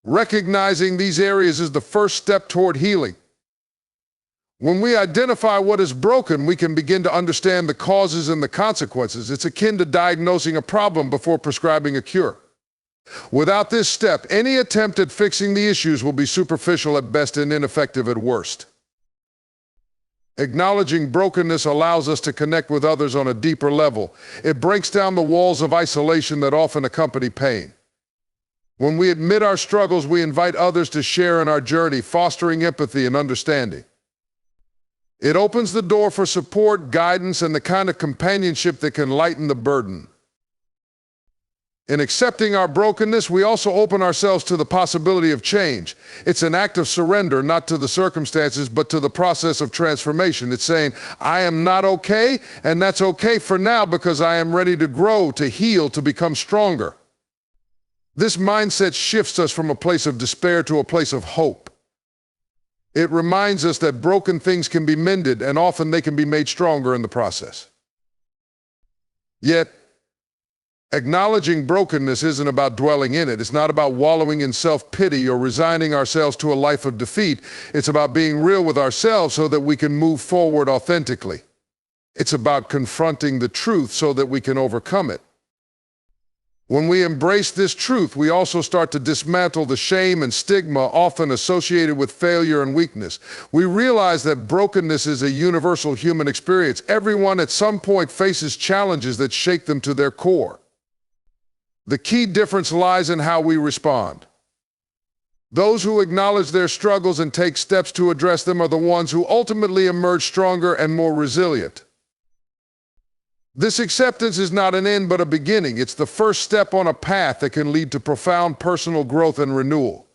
Recognizing these areas is the first step toward healing. When we identify what is broken, we can begin to understand the causes and the consequences. It's akin to diagnosing a problem before prescribing a cure. Without this step, any attempt at fixing the issues will be superficial at best and ineffective at worst. Acknowledging brokenness allows us to connect with others on a deeper level. It breaks down the walls of isolation that often accompany pain. When we admit our struggles, we invite others to share in our journey, fostering empathy and understanding. It opens the door for support, guidance, and the kind of companionship that can lighten the burden. In accepting our brokenness, we also open ourselves to the possibility of change. It's an act of surrender, not to the circumstances, but to the process of transformation. It's saying, I am not okay, and that's okay for now because I am ready to grow, to heal, to become stronger. This mindset shifts us from a place of despair to a place of hope. It reminds us that broken things can be mended, and often they can be made stronger in the process. Yet, acknowledging brokenness isn't about dwelling in it. It's not about wallowing in self-pity or resigning ourselves to a life of defeat. It's about being real with ourselves so that we can move forward authentically. It's about confronting the truth so that we can overcome it. When we embrace this truth, we also start to dismantle the shame and stigma often associated with failure and weakness. We realize that brokenness is a universal human experience. Everyone at some point faces challenges that shake them to their core. The key difference lies in how we respond. Those who acknowledge their struggles and take steps to address them are the ones who ultimately emerge stronger and more resilient. This acceptance is not an end but a beginning. It's the first step on a path that can lead to profound personal growth and renewal.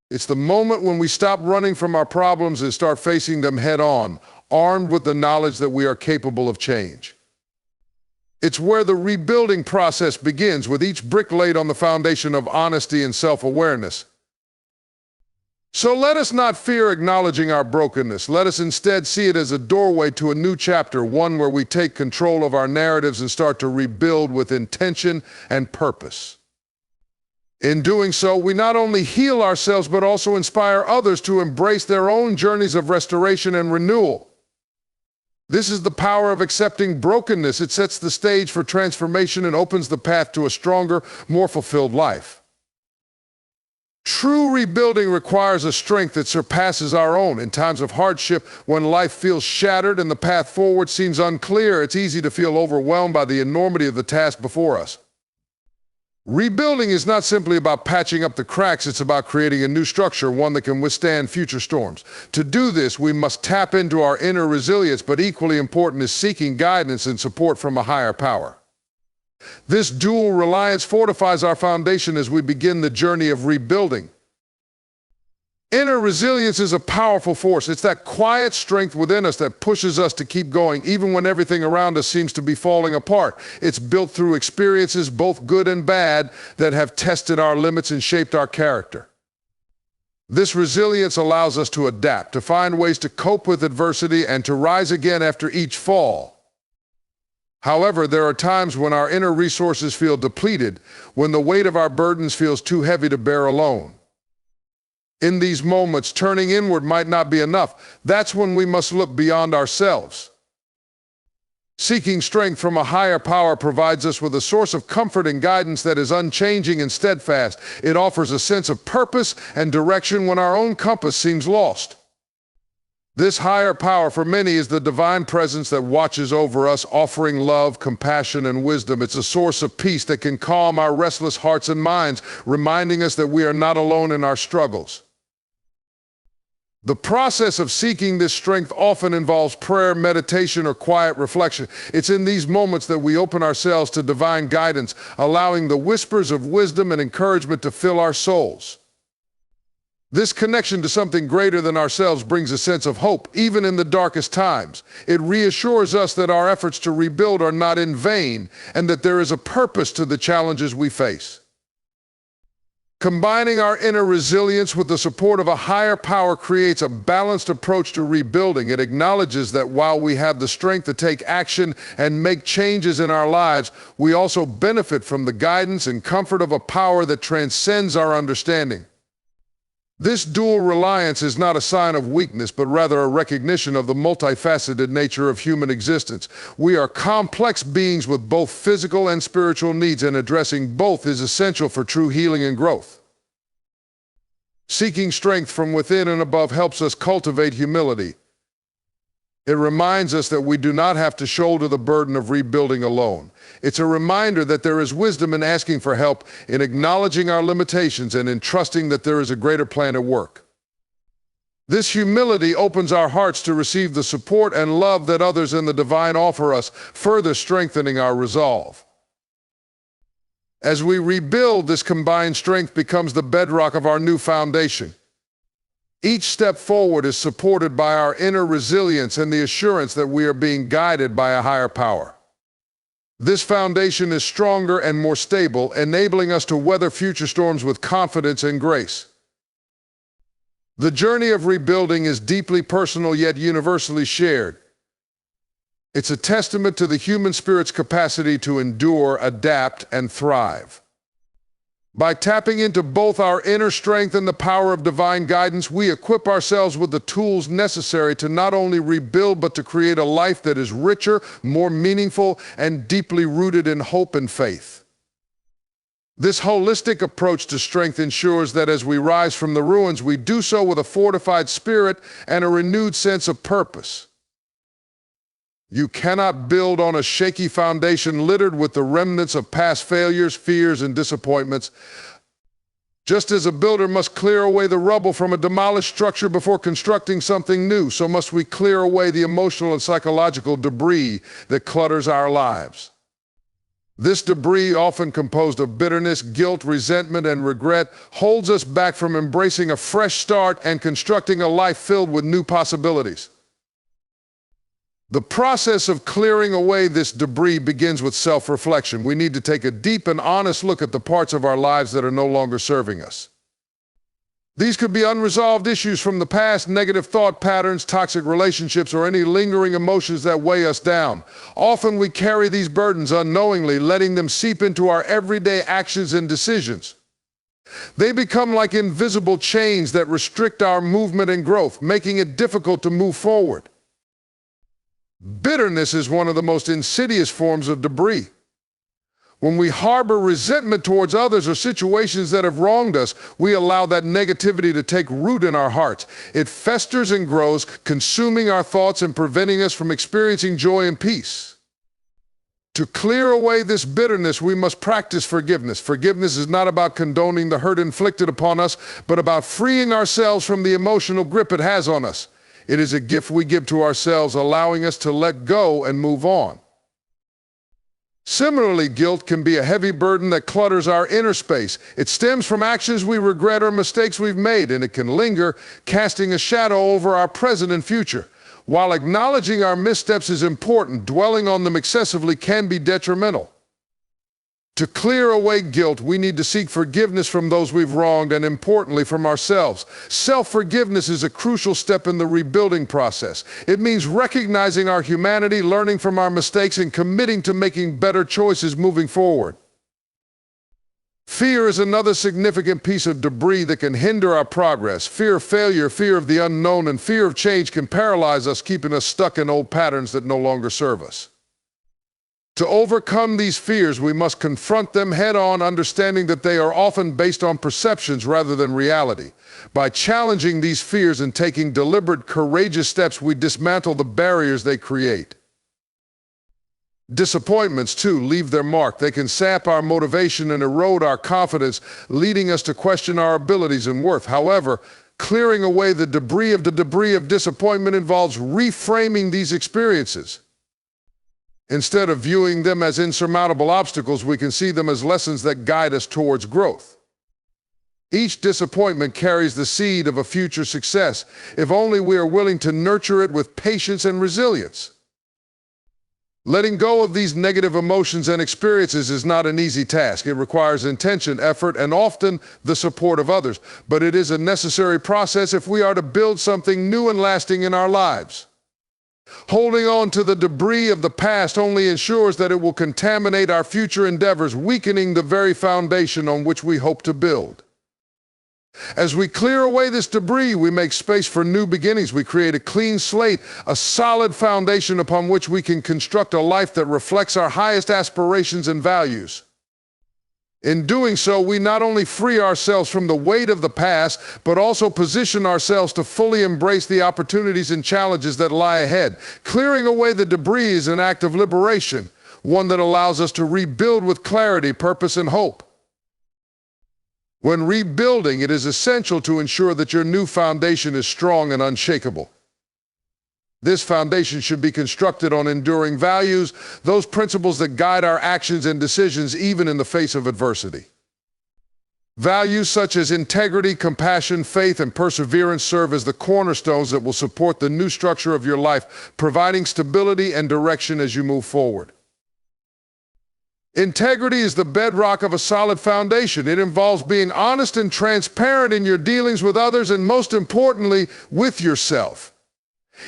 It's the moment when we stop running from our problems and start facing them head on, armed with the knowledge that we are capable of change. It's where the rebuilding process begins, with each brick laid on the foundation of honesty and self-awareness. So let us not fear acknowledging our brokenness. Let us instead see it as a doorway to a new chapter, one where we take control of our narratives and start to rebuild with intention and purpose. In doing so, we not only heal ourselves, but also inspire others to embrace their own journeys of restoration and renewal. This is the power of accepting brokenness. It sets the stage for transformation and opens the path to a stronger, more fulfilled life. True rebuilding requires a strength that surpasses our own. In times of hardship, when life feels shattered and the path forward seems unclear, it's easy to feel overwhelmed by the enormity of the task before us. Rebuilding is not simply about patching up the cracks, it's about creating a new structure, one that can withstand future storms. To do this, we must tap into our inner resilience, but equally important is seeking guidance and support from a higher power. This dual reliance fortifies our foundation as we begin the journey of rebuilding. Inner resilience is a powerful force. It's that quiet strength within us that pushes us to keep going, even when everything around us seems to be falling apart. It's built through experiences, both good and bad, that have tested our limits and shaped our character. This resilience allows us to adapt, to find ways to cope with adversity, and to rise again after each fall. However, there are times when our inner resources feel depleted, when the weight of our burdens feels too heavy to bear alone. In these moments, turning inward might not be enough. That's when we must look beyond ourselves. Seeking strength from a higher power provides us with a source of comfort and guidance that is unchanging and steadfast. It offers a sense of purpose and direction when our own compass seems lost. This higher power for many is the divine presence that watches over us, offering love, compassion, and wisdom. It's a source of peace that can calm our restless hearts and minds, reminding us that we are not alone in our struggles. The process of seeking this strength often involves prayer, meditation, or quiet reflection. It's in these moments that we open ourselves to divine guidance, allowing the whispers of wisdom and encouragement to fill our souls. This connection to something greater than ourselves brings a sense of hope, even in the darkest times. It reassures us that our efforts to rebuild are not in vain, and that there is a purpose to the challenges we face. Combining our inner resilience with the support of a higher power creates a balanced approach to rebuilding. It acknowledges that while we have the strength to take action and make changes in our lives, we also benefit from the guidance and comfort of a power that transcends our understanding. This dual reliance is not a sign of weakness, but rather a recognition of the multifaceted nature of human existence. We are complex beings with both physical and spiritual needs, and addressing both is essential for true healing and growth. Seeking strength from within and above helps us cultivate humility. It reminds us that we do not have to shoulder the burden of rebuilding alone. It's a reminder that there is wisdom in asking for help, in acknowledging our limitations, and in trusting that there is a greater plan at work. This humility opens our hearts to receive the support and love that others in the divine offer us, further strengthening our resolve. As we rebuild, this combined strength becomes the bedrock of our new foundation. Each step forward is supported by our inner resilience and the assurance that we are being guided by a higher power. This foundation is stronger and more stable, enabling us to weather future storms with confidence and grace. The journey of rebuilding is deeply personal yet universally shared. It's a testament to the human spirit's capacity to endure, adapt, and thrive. By tapping into both our inner strength and the power of divine guidance, we equip ourselves with the tools necessary to not only rebuild, but to create a life that is richer, more meaningful, and deeply rooted in hope and faith. This holistic approach to strength ensures that as we rise from the ruins, we do so with a fortified spirit and a renewed sense of purpose. You cannot build on a shaky foundation littered with the remnants of past failures, fears, and disappointments. Just as a builder must clear away the rubble from a demolished structure before constructing something new, so must we clear away the emotional and psychological debris that clutters our lives. This debris, often composed of bitterness, guilt, resentment, and regret, holds us back from embracing a fresh start and constructing a life filled with new possibilities. The process of clearing away this debris begins with self-reflection. We need to take a deep and honest look at the parts of our lives that are no longer serving us. These could be unresolved issues from the past, negative thought patterns, toxic relationships, or any lingering emotions that weigh us down. Often we carry these burdens unknowingly, letting them seep into our everyday actions and decisions. They become like invisible chains that restrict our movement and growth, making it difficult to move forward. Bitterness is one of the most insidious forms of debris. When we harbor resentment towards others or situations that have wronged us, we allow that negativity to take root in our hearts. It festers and grows, consuming our thoughts and preventing us from experiencing joy and peace. To clear away this bitterness, we must practice forgiveness. Forgiveness is not about condoning the hurt inflicted upon us, but about freeing ourselves from the emotional grip it has on us. It is a gift we give to ourselves, allowing us to let go and move on. Similarly, guilt can be a heavy burden that clutters our inner space. It stems from actions we regret or mistakes we've made, and it can linger, casting a shadow over our present and future. While acknowledging our missteps is important, dwelling on them excessively can be detrimental. To clear away guilt, we need to seek forgiveness from those we've wronged, and importantly, from ourselves. Self-forgiveness is a crucial step in the rebuilding process. It means recognizing our humanity, learning from our mistakes, and committing to making better choices moving forward. Fear is another significant piece of debris that can hinder our progress. Fear of failure, fear of the unknown, and fear of change can paralyze us, keeping us stuck in old patterns that no longer serve us. To overcome these fears, we must confront them head-on, understanding that they are often based on perceptions rather than reality. By challenging these fears and taking deliberate, courageous steps, we dismantle the barriers they create. Disappointments, too, leave their mark. They can sap our motivation and erode our confidence, leading us to question our abilities and worth. However, clearing away the debris of disappointment involves reframing these experiences. Instead of viewing them as insurmountable obstacles, we can see them as lessons that guide us towards growth. Each disappointment carries the seed of a future success, if only we are willing to nurture it with patience and resilience. Letting go of these negative emotions and experiences is not an easy task. It requires intention, effort, and often the support of others. But it is a necessary process if we are to build something new and lasting in our lives. Holding on to the debris of the past only ensures that it will contaminate our future endeavors, weakening the very foundation on which we hope to build. As we clear away this debris, we make space for new beginnings. We create a clean slate, a solid foundation upon which we can construct a life that reflects our highest aspirations and values. In doing so, we not only free ourselves from the weight of the past, but also position ourselves to fully embrace the opportunities and challenges that lie ahead. Clearing away the debris is an act of liberation, one that allows us to rebuild with clarity, purpose, and hope. When rebuilding, it is essential to ensure that your new foundation is strong and unshakable. This foundation should be constructed on enduring values, those principles that guide our actions and decisions even in the face of adversity. Values such as integrity, compassion, faith, and perseverance serve as the cornerstones that will support the new structure of your life, providing stability and direction as you move forward. Integrity is the bedrock of a solid foundation. It involves being honest and transparent in your dealings with others and, most importantly, with yourself.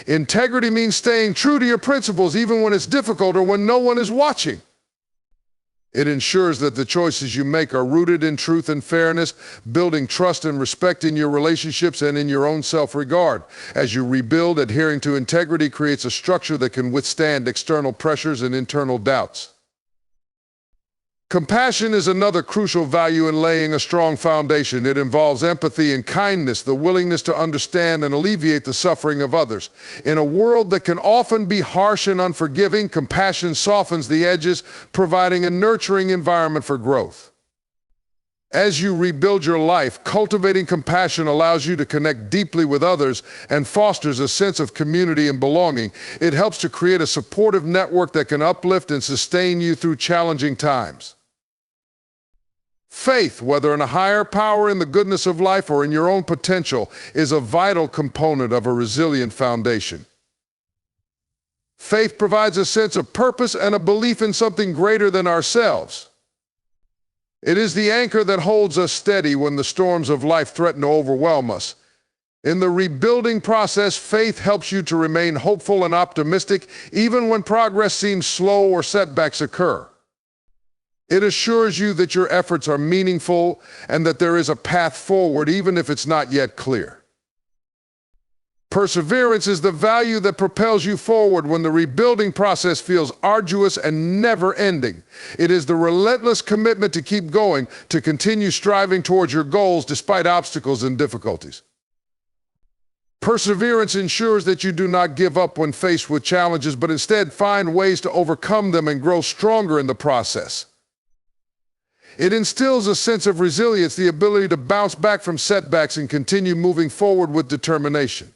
Integrity means staying true to your principles even when it's difficult or when no one is watching. It ensures that the choices you make are rooted in truth and fairness, building trust and respect in your relationships and in your own self-regard. As you rebuild, adhering to integrity creates a structure that can withstand external pressures and internal doubts. Compassion is another crucial value in laying a strong foundation. It involves empathy and kindness, the willingness to understand and alleviate the suffering of others. In a world that can often be harsh and unforgiving, compassion softens the edges, providing a nurturing environment for growth. As you rebuild your life, cultivating compassion allows you to connect deeply with others and fosters a sense of community and belonging. It helps to create a supportive network that can uplift and sustain you through challenging times. Faith, whether in a higher power, in the goodness of life, or in your own potential, is a vital component of a resilient foundation. Faith provides a sense of purpose and a belief in something greater than ourselves. It is the anchor that holds us steady when the storms of life threaten to overwhelm us. In the rebuilding process, faith helps you to remain hopeful and optimistic, even when progress seems slow or setbacks occur. It assures you that your efforts are meaningful and that there is a path forward, even if it's not yet clear. Perseverance is the value that propels you forward when the rebuilding process feels arduous and never-ending. It is the relentless commitment to keep going, to continue striving towards your goals despite obstacles and difficulties. Perseverance ensures that you do not give up when faced with challenges, but instead find ways to overcome them and grow stronger in the process. It instills a sense of resilience, the ability to bounce back from setbacks and continue moving forward with determination.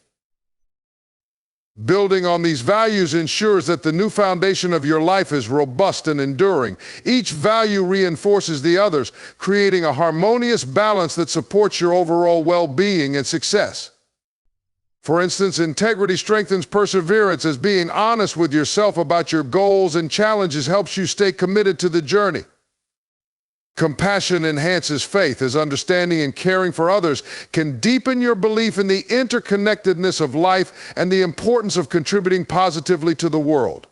Building on these values ensures that the new foundation of your life is robust and enduring. Each value reinforces the others, creating a harmonious balance that supports your overall well-being and success. For instance, integrity strengthens perseverance, as being honest with yourself about your goals and challenges helps you stay committed to the journey. Compassion enhances faith, as understanding and caring for others can deepen your belief in the interconnectedness of life and the importance of contributing positively to the world.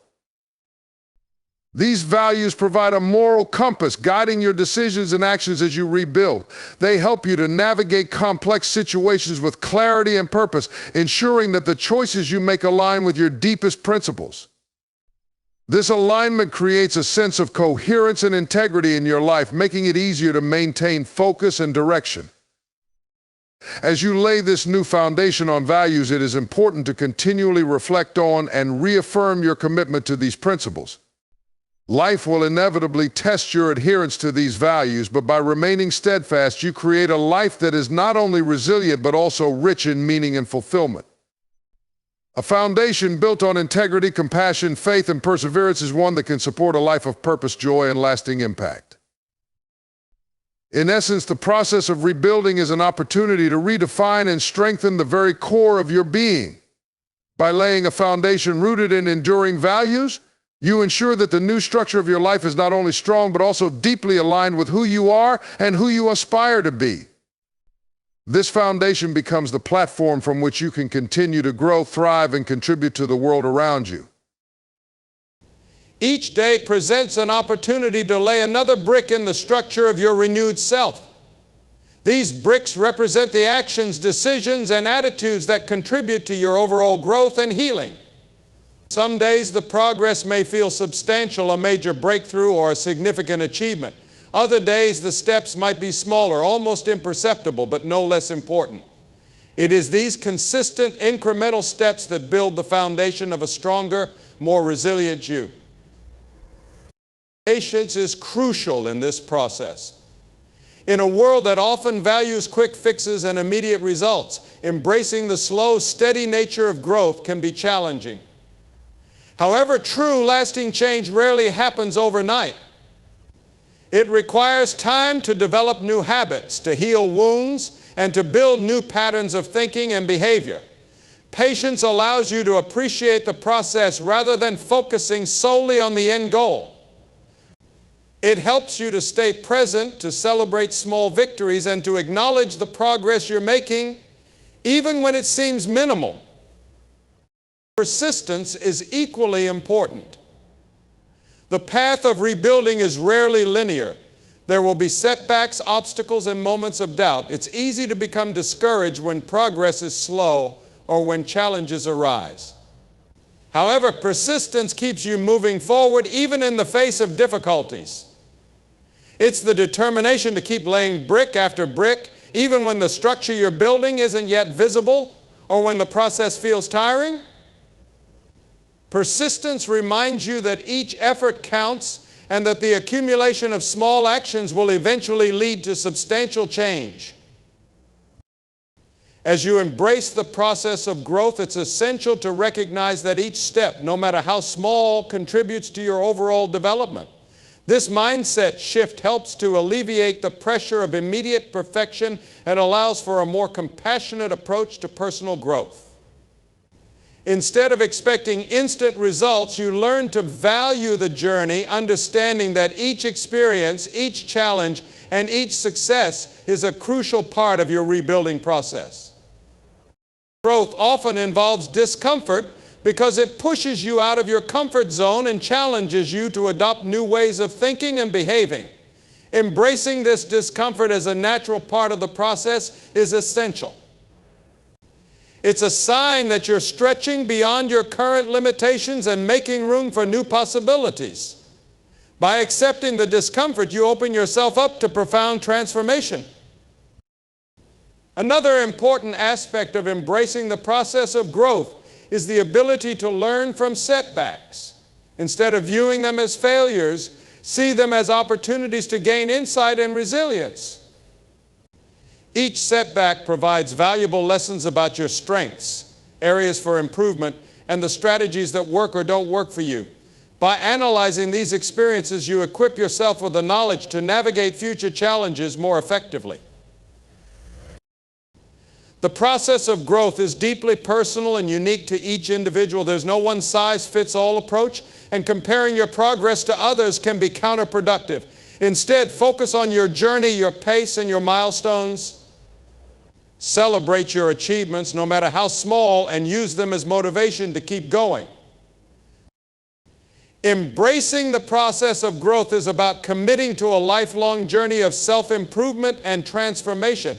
These values provide a moral compass guiding your decisions and actions as you rebuild. They help you to navigate complex situations with clarity and purpose, ensuring that the choices you make align with your deepest principles. This alignment creates a sense of coherence and integrity in your life, making it easier to maintain focus and direction. As you lay this new foundation on values, it is important to continually reflect on and reaffirm your commitment to these principles. Life will inevitably test your adherence to these values, but by remaining steadfast, you create a life that is not only resilient but also rich in meaning and fulfillment. A foundation built on integrity, compassion, faith, and perseverance is one that can support a life of purpose, joy, and lasting impact. In essence, the process of rebuilding is an opportunity to redefine and strengthen the very core of your being. By laying a foundation rooted in enduring values, you ensure that the new structure of your life is not only strong but also deeply aligned with who you are and who you aspire to be. This foundation becomes the platform from which you can continue to grow, thrive, and contribute to the world around you. Each day presents an opportunity to lay another brick in the structure of your renewed self. These bricks represent the actions, decisions, and attitudes that contribute to your overall growth and healing. Some days the progress may feel substantial, a major breakthrough or a significant achievement. Other days the steps might be smaller, almost imperceptible, but no less important. It is these consistent incremental steps that build the foundation of a stronger, more resilient you. Patience is crucial in this process. In a world that often values quick fixes and immediate results, embracing the slow, steady nature of growth can be challenging. However, true, lasting change rarely happens overnight. It requires time to develop new habits, to heal wounds, and to build new patterns of thinking and behavior. Patience allows you to appreciate the process rather than focusing solely on the end goal. It helps you to stay present, to celebrate small victories, and to acknowledge the progress you're making, even when it seems minimal. Persistence is equally important. The path of rebuilding is rarely linear. There will be setbacks, obstacles, and moments of doubt. It's easy to become discouraged when progress is slow or when challenges arise. However, persistence keeps you moving forward even in the face of difficulties. It's the determination to keep laying brick after brick, even when the structure you're building isn't yet visible or when the process feels tiring. Persistence reminds you that each effort counts and that the accumulation of small actions will eventually lead to substantial change. As you embrace the process of growth, it's essential to recognize that each step, no matter how small, contributes to your overall development. This mindset shift helps to alleviate the pressure of immediate perfection and allows for a more compassionate approach to personal growth. Instead of expecting instant results, you learn to value the journey, understanding that each experience, each challenge, and each success is a crucial part of your rebuilding process. Growth often involves discomfort because it pushes you out of your comfort zone and challenges you to adopt new ways of thinking and behaving. Embracing this discomfort as a natural part of the process is essential. It's a sign that you're stretching beyond your current limitations and making room for new possibilities. By accepting the discomfort, you open yourself up to profound transformation. Another important aspect of embracing the process of growth is the ability to learn from setbacks. Instead of viewing them as failures, see them as opportunities to gain insight and resilience. Each setback provides valuable lessons about your strengths, areas for improvement, and the strategies that work or don't work for you. By analyzing these experiences, you equip yourself with the knowledge to navigate future challenges more effectively. The process of growth is deeply personal and unique to each individual. There's no one-size-fits-all approach, and comparing your progress to others can be counterproductive. Instead, focus on your journey, your pace, and your milestones. Celebrate your achievements, no matter how small, and use them as motivation to keep going. Embracing the process of growth is about committing to a lifelong journey of self-improvement and transformation.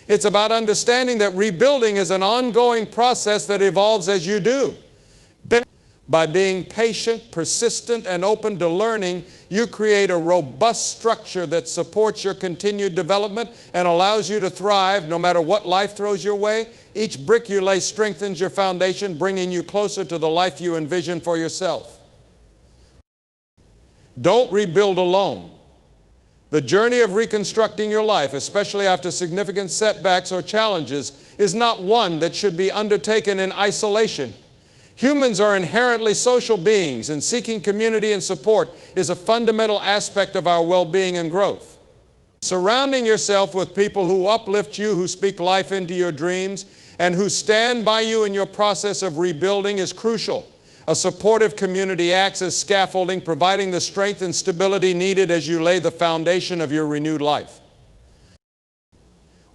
It's about understanding that rebuilding is an ongoing process that evolves as you do. By being patient, persistent, and open to learning, you create a robust structure that supports your continued development and allows you to thrive no matter what life throws your way. Each brick you lay strengthens your foundation, bringing you closer to the life you envision for yourself. Don't rebuild alone. The journey of reconstructing your life, especially after significant setbacks or challenges, is not one that should be undertaken in isolation. Humans are inherently social beings, and seeking community and support is a fundamental aspect of our well-being and growth. Surrounding yourself with people who uplift you, who speak life into your dreams, and who stand by you in your process of rebuilding is crucial. A supportive community acts as scaffolding, providing the strength and stability needed as you lay the foundation of your renewed life.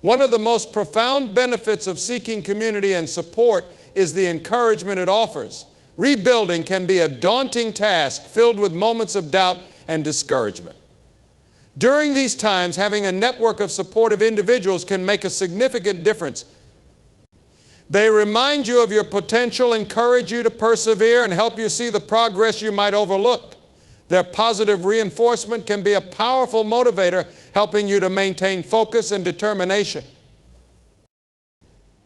One of the most profound benefits of seeking community and support is the encouragement it offers. Rebuilding can be a daunting task filled with moments of doubt and discouragement. During these times, having a network of supportive individuals can make a significant difference. They remind you of your potential, encourage you to persevere, and help you see the progress you might overlook. Their positive reinforcement can be a powerful motivator, helping you to maintain focus and determination.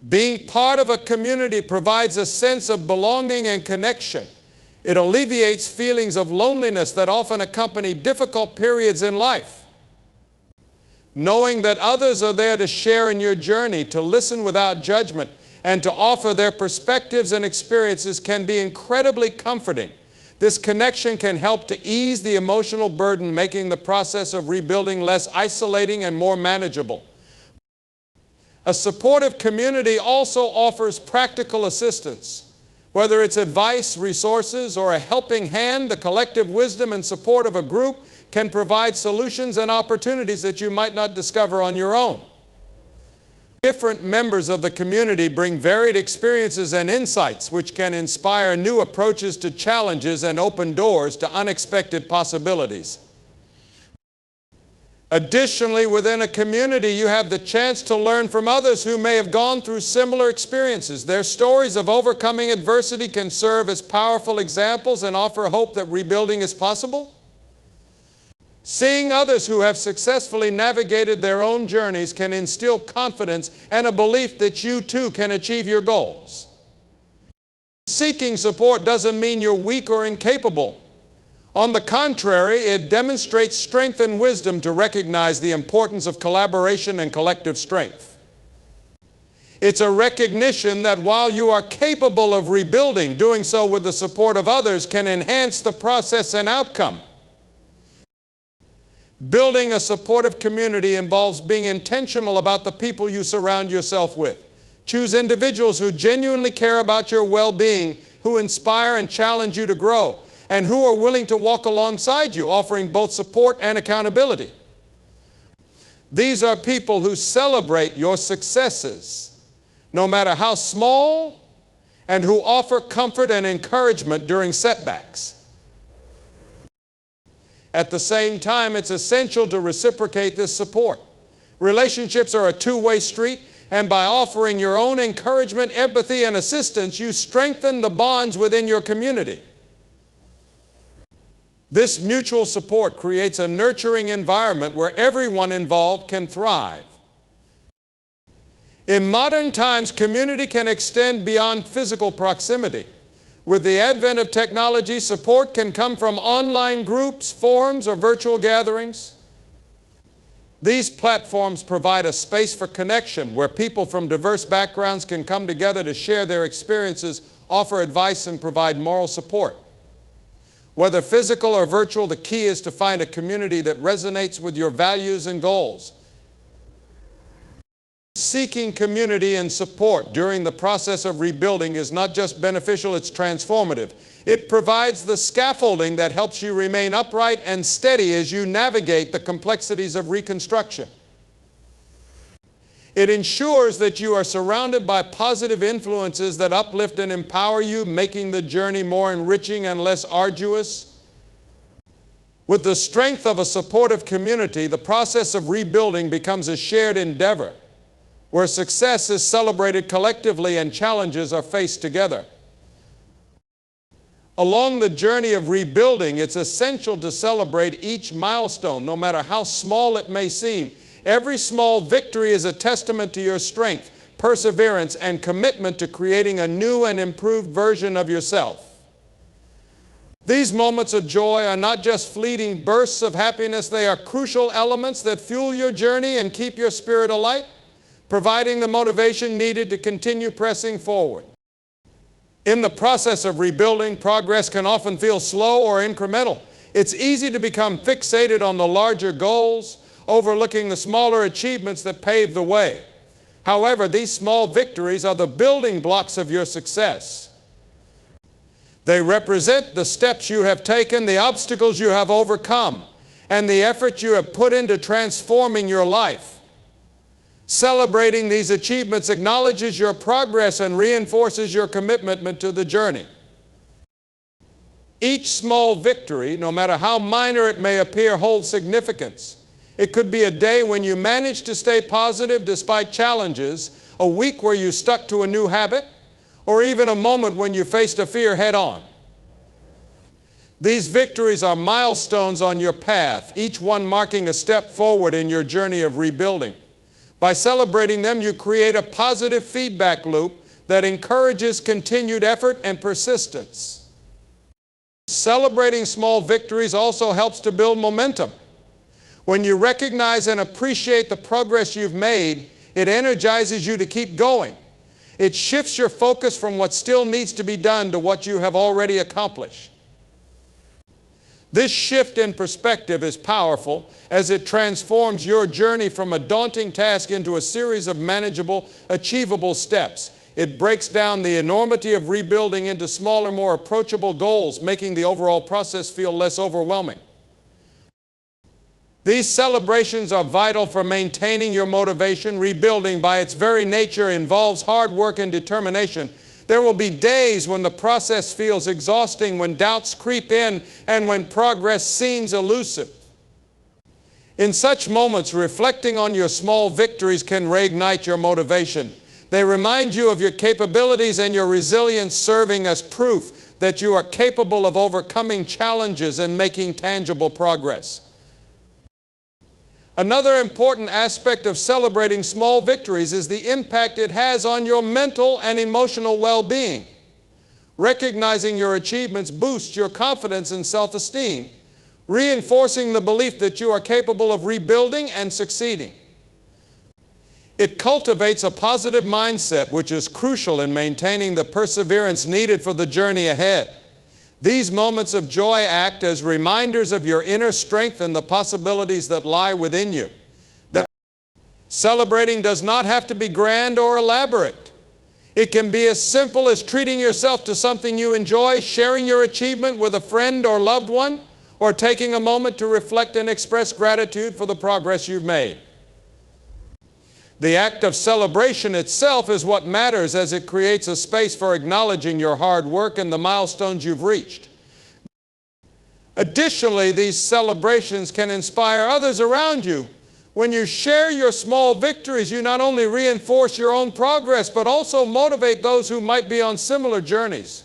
Being part of a community provides a sense of belonging and connection. It alleviates feelings of loneliness that often accompany difficult periods in life. Knowing that others are there to share in your journey, to listen without judgment, and to offer their perspectives and experiences can be incredibly comforting. This connection can help to ease the emotional burden, making the process of rebuilding less isolating and more manageable. A supportive community also offers practical assistance. Whether it's advice, resources, or a helping hand, the collective wisdom and support of a group can provide solutions and opportunities that you might not discover on your own. Different members of the community bring varied experiences and insights which can inspire new approaches to challenges and open doors to unexpected possibilities. Additionally, within a community, you have the chance to learn from others who may have gone through similar experiences. Their stories of overcoming adversity can serve as powerful examples and offer hope that rebuilding is possible. Seeing others who have successfully navigated their own journeys can instill confidence and a belief that you too can achieve your goals. Seeking support doesn't mean you're weak or incapable. On the contrary, it demonstrates strength and wisdom to recognize the importance of collaboration and collective strength. It's a recognition that while you are capable of rebuilding, doing so with the support of others can enhance the process and outcome. Building a supportive community involves being intentional about the people you surround yourself with. Choose individuals who genuinely care about your well-being, who inspire and challenge you to grow, and who are willing to walk alongside you, offering both support and accountability. These are people who celebrate your successes, no matter how small, and who offer comfort and encouragement during setbacks. At the same time, it's essential to reciprocate this support. Relationships are a two-way street, and by offering your own encouragement, empathy, and assistance, you strengthen the bonds within your community. This mutual support creates a nurturing environment where everyone involved can thrive. In modern times, community can extend beyond physical proximity. With the advent of technology, support can come from online groups, forums, or virtual gatherings. These platforms provide a space for connection where people from diverse backgrounds can come together to share their experiences, offer advice, and provide moral support. Whether physical or virtual, the key is to find a community that resonates with your values and goals. Seeking community and support during the process of rebuilding is not just beneficial, it's transformative. It provides the scaffolding that helps you remain upright and steady as you navigate the complexities of reconstruction. It ensures that you are surrounded by positive influences that uplift and empower you, making the journey more enriching and less arduous. With the strength of a supportive community, the process of rebuilding becomes a shared endeavor, where success is celebrated collectively and challenges are faced together. Along the journey of rebuilding, it's essential to celebrate each milestone, no matter how small it may seem. Every small victory is a testament to your strength, perseverance, and commitment to creating a new and improved version of yourself. These moments of joy are not just fleeting bursts of happiness, they are crucial elements that fuel your journey and keep your spirit alight, providing the motivation needed to continue pressing forward. In the process of rebuilding, progress can often feel slow or incremental. It's easy to become fixated on the larger goals, overlooking the smaller achievements that pave the way. However, these small victories are the building blocks of your success. They represent the steps you have taken, the obstacles you have overcome, and the effort you have put into transforming your life. Celebrating these achievements acknowledges your progress and reinforces your commitment to the journey. Each small victory, no matter how minor it may appear, holds significance. It could be a day when you managed to stay positive despite challenges, a week where you stuck to a new habit, or even a moment when you faced a fear head-on. These victories are milestones on your path, each one marking a step forward in your journey of rebuilding. By celebrating them, you create a positive feedback loop that encourages continued effort and persistence. Celebrating small victories also helps to build momentum. When you recognize and appreciate the progress you've made, it energizes you to keep going. It shifts your focus from what still needs to be done to what you have already accomplished. This shift in perspective is powerful as it transforms your journey from a daunting task into a series of manageable, achievable steps. It breaks down the enormity of rebuilding into smaller, more approachable goals, making the overall process feel less overwhelming. These celebrations are vital for maintaining your motivation. Rebuilding, by its very nature, involves hard work and determination. There will be days when the process feels exhausting, when doubts creep in, and when progress seems elusive. In such moments, reflecting on your small victories can reignite your motivation. They remind you of your capabilities and your resilience, serving as proof that you are capable of overcoming challenges and making tangible progress. Another important aspect of celebrating small victories is the impact it has on your mental and emotional well-being. Recognizing your achievements boosts your confidence and self-esteem, reinforcing the belief that you are capable of rebuilding and succeeding. It cultivates a positive mindset, which is crucial in maintaining the perseverance needed for the journey ahead. These moments of joy act as reminders of your inner strength and the possibilities that lie within you. Celebrating does not have to be grand or elaborate. It can be as simple as treating yourself to something you enjoy, sharing your achievement with a friend or loved one, or taking a moment to reflect and express gratitude for the progress you've made. The act of celebration itself is what matters, as it creates a space for acknowledging your hard work and the milestones you've reached. Additionally, these celebrations can inspire others around you. When you share your small victories, you not only reinforce your own progress, but also motivate those who might be on similar journeys.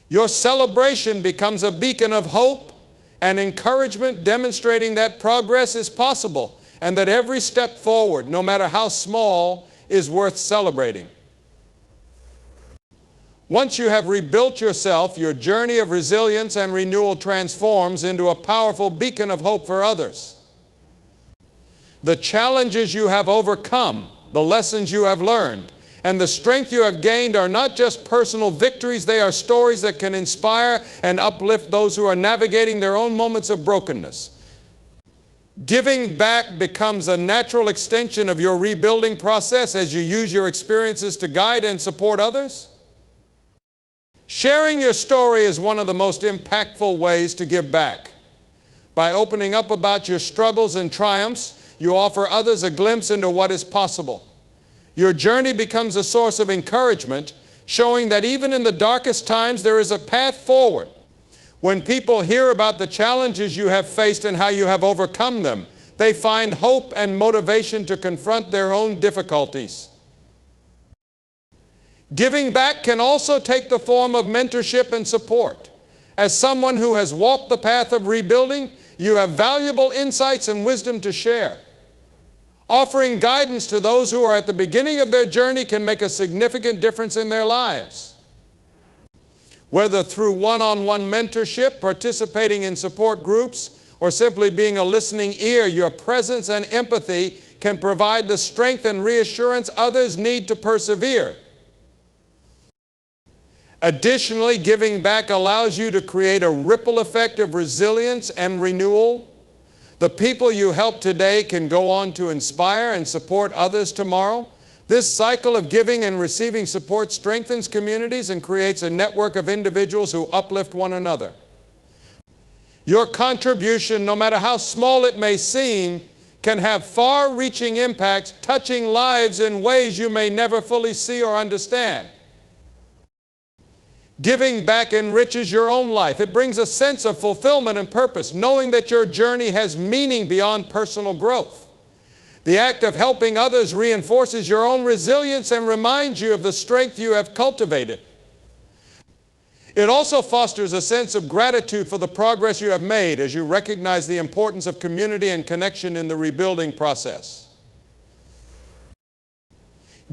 Your celebration becomes a beacon of hope and encouragement, demonstrating that progress is possible and that every step forward, no matter how small, is worth celebrating. Once you have rebuilt yourself, your journey of resilience and renewal transforms into a powerful beacon of hope for others. The challenges you have overcome, the lessons you have learned, and the strength you have gained are not just personal victories, they are stories that can inspire and uplift those who are navigating their own moments of brokenness. Giving back becomes a natural extension of your rebuilding process as you use your experiences to guide and support others. Sharing your story is one of the most impactful ways to give back. By opening up about your struggles and triumphs, you offer others a glimpse into what is possible. Your journey becomes a source of encouragement, showing that even in the darkest times there is a path forward. When people hear about the challenges you have faced and how you have overcome them, they find hope and motivation to confront their own difficulties. Giving back can also take the form of mentorship and support. As someone who has walked the path of rebuilding, you have valuable insights and wisdom to share. Offering guidance to those who are at the beginning of their journey can make a significant difference in their lives. Whether through one-on-one mentorship, participating in support groups, or simply being a listening ear, your presence and empathy can provide the strength and reassurance others need to persevere. Additionally, giving back allows you to create a ripple effect of resilience and renewal. The people you help today can go on to inspire and support others tomorrow. This cycle of giving and receiving support strengthens communities and creates a network of individuals who uplift one another. Your contribution, no matter how small it may seem, can have far-reaching impacts, touching lives in ways you may never fully see or understand. Giving back enriches your own life. It brings a sense of fulfillment and purpose, knowing that your journey has meaning beyond personal growth. The act of helping others reinforces your own resilience and reminds you of the strength you have cultivated. It also fosters a sense of gratitude for the progress you have made as you recognize the importance of community and connection in the rebuilding process.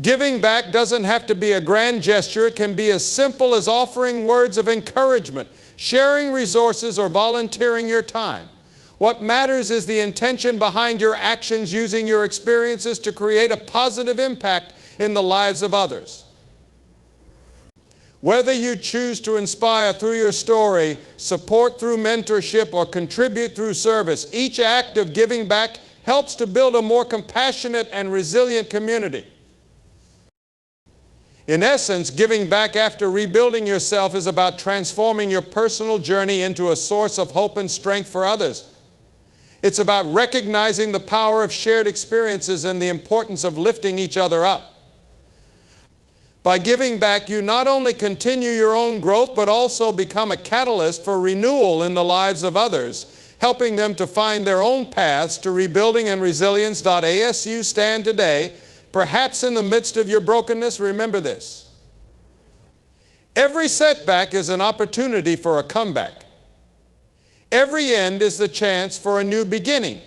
Giving back doesn't have to be a grand gesture. It can be as simple as offering words of encouragement, sharing resources, or volunteering your time. What matters is the intention behind your actions, using your experiences to create a positive impact in the lives of others. Whether you choose to inspire through your story, support through mentorship, or contribute through service, each act of giving back helps to build a more compassionate and resilient community. In essence, giving back after rebuilding yourself is about transforming your personal journey into a source of hope and strength for others. It's about recognizing the power of shared experiences and the importance of lifting each other up. By giving back, you not only continue your own growth, but also become a catalyst for renewal in the lives of others, helping them to find their own paths to rebuilding and resilience. As you stand today, perhaps in the midst of your brokenness, remember this: every setback is an opportunity for a comeback. Every end is the chance for a new beginning.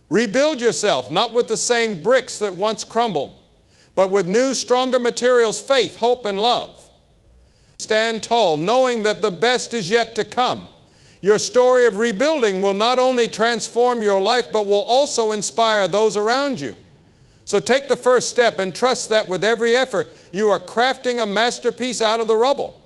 Rebuild yourself, not with the same bricks that once crumbled, but with new, stronger materials: faith, hope, and love. Stand tall, knowing that the best is yet to come. Your story of rebuilding will not only transform your life, but will also inspire those around you. So take the first step and trust that with every effort, you are crafting a masterpiece out of the rubble.